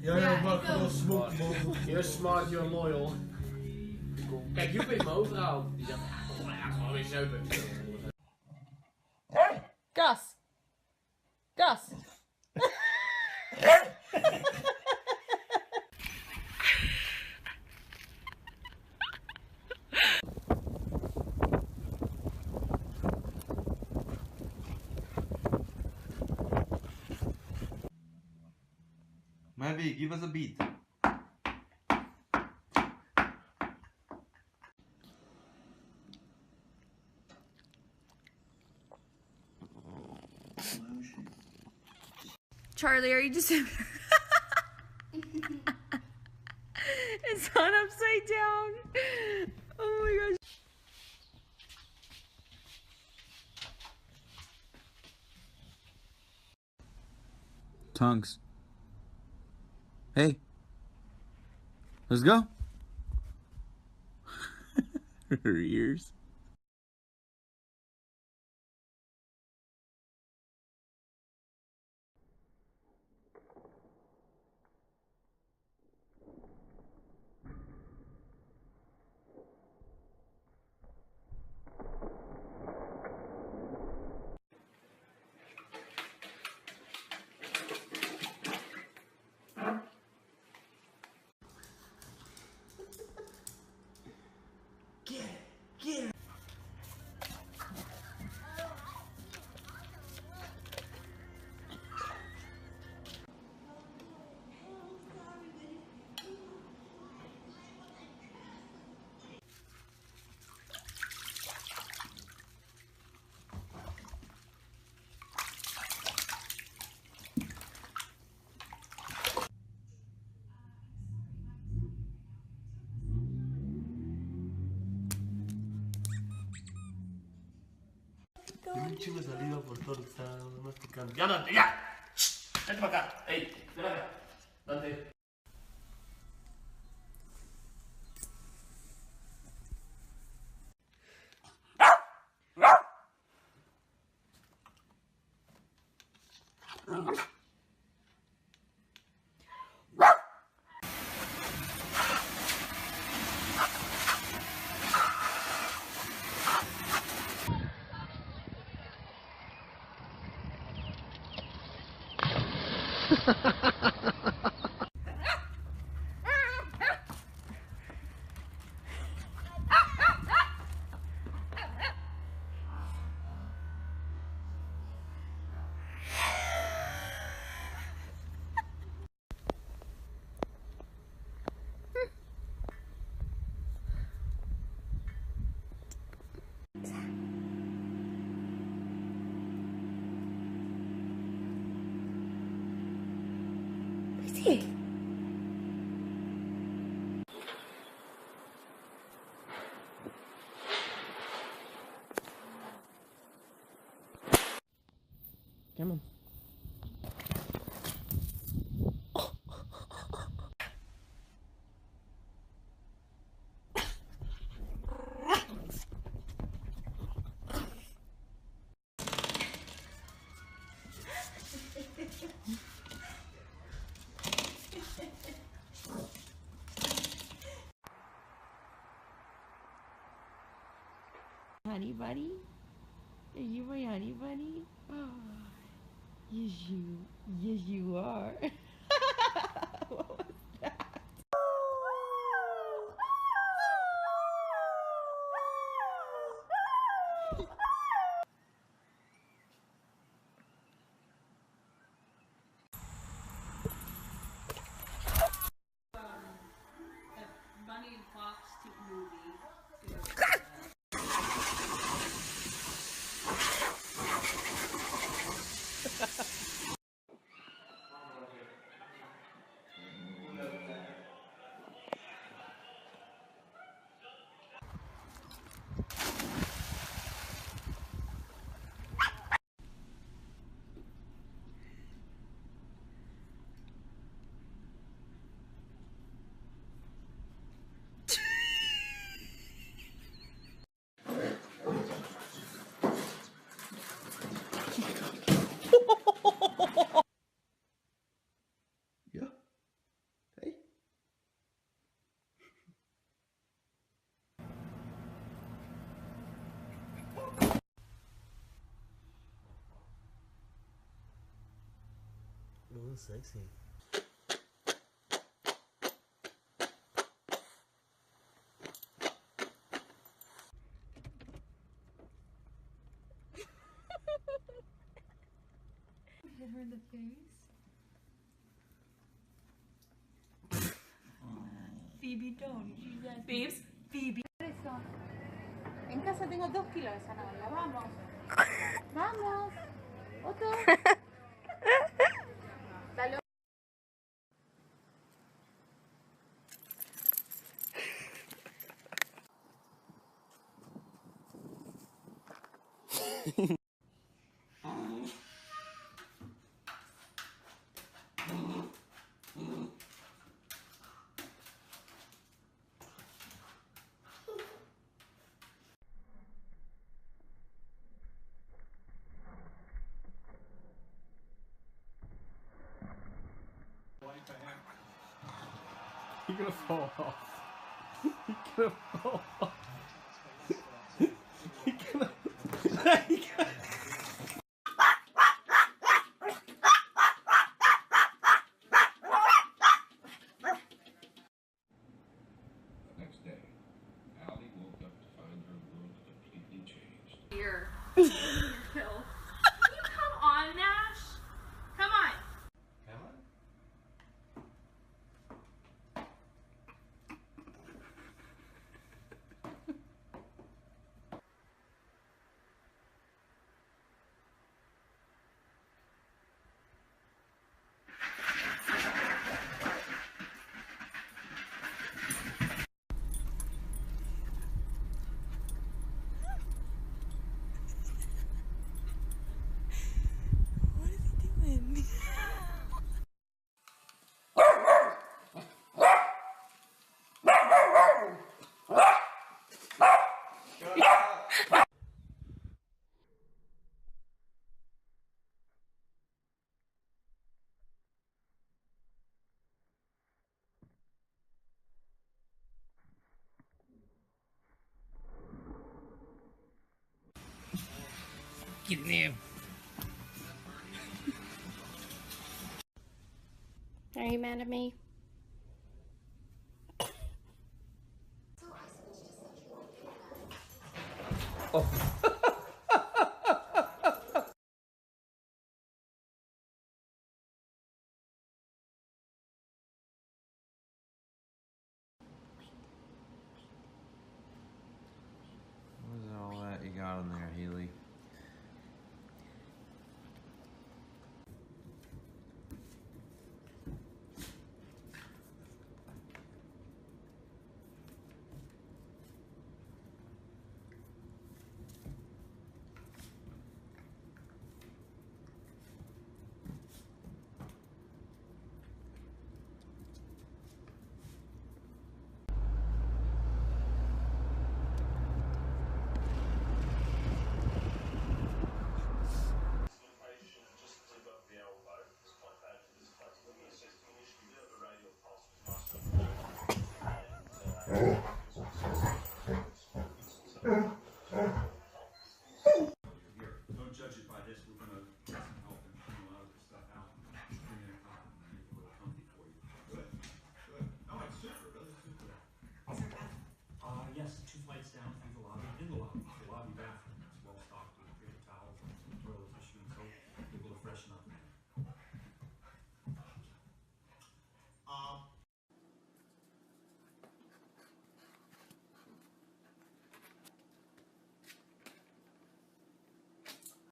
Ja, maar gewoon smok, man. You're smart, you're loyal. Kijk, Joep heeft mijn overhaal. Die zegt, ja, gewoon weer zuipen. Gus! Gus! Maybe give us a beat. Charlie, are you just... It's on upside down. Oh my gosh. Tongues. Hey. Let's go. Her ears. Un chivo salido por todo, está masticando. ¡Ya, Dante, ya! ¡Vente para acá! ¡Ey! ¡Ven acá! ¡Dante! Hey. Come on. Honey bunny? Are you my honey bunny? Oh, yes you are. What was that? Bunny and Fox movie. So sexy. Hit her in the face. Phoebe, don't. She's asking. Babes. Phoebe. En casa tengo 2 kilos de zanahoria. Vamos. Vamos. Otto. Dale. You're gonna fall off. You're gonna fall off. You're gonna... The next day, Allie woke up to find her world completely changed. Here. Pill. Can you come on, Nash? Come on. Am I? What is he doing? Get in there. Are you mad at me? Oh.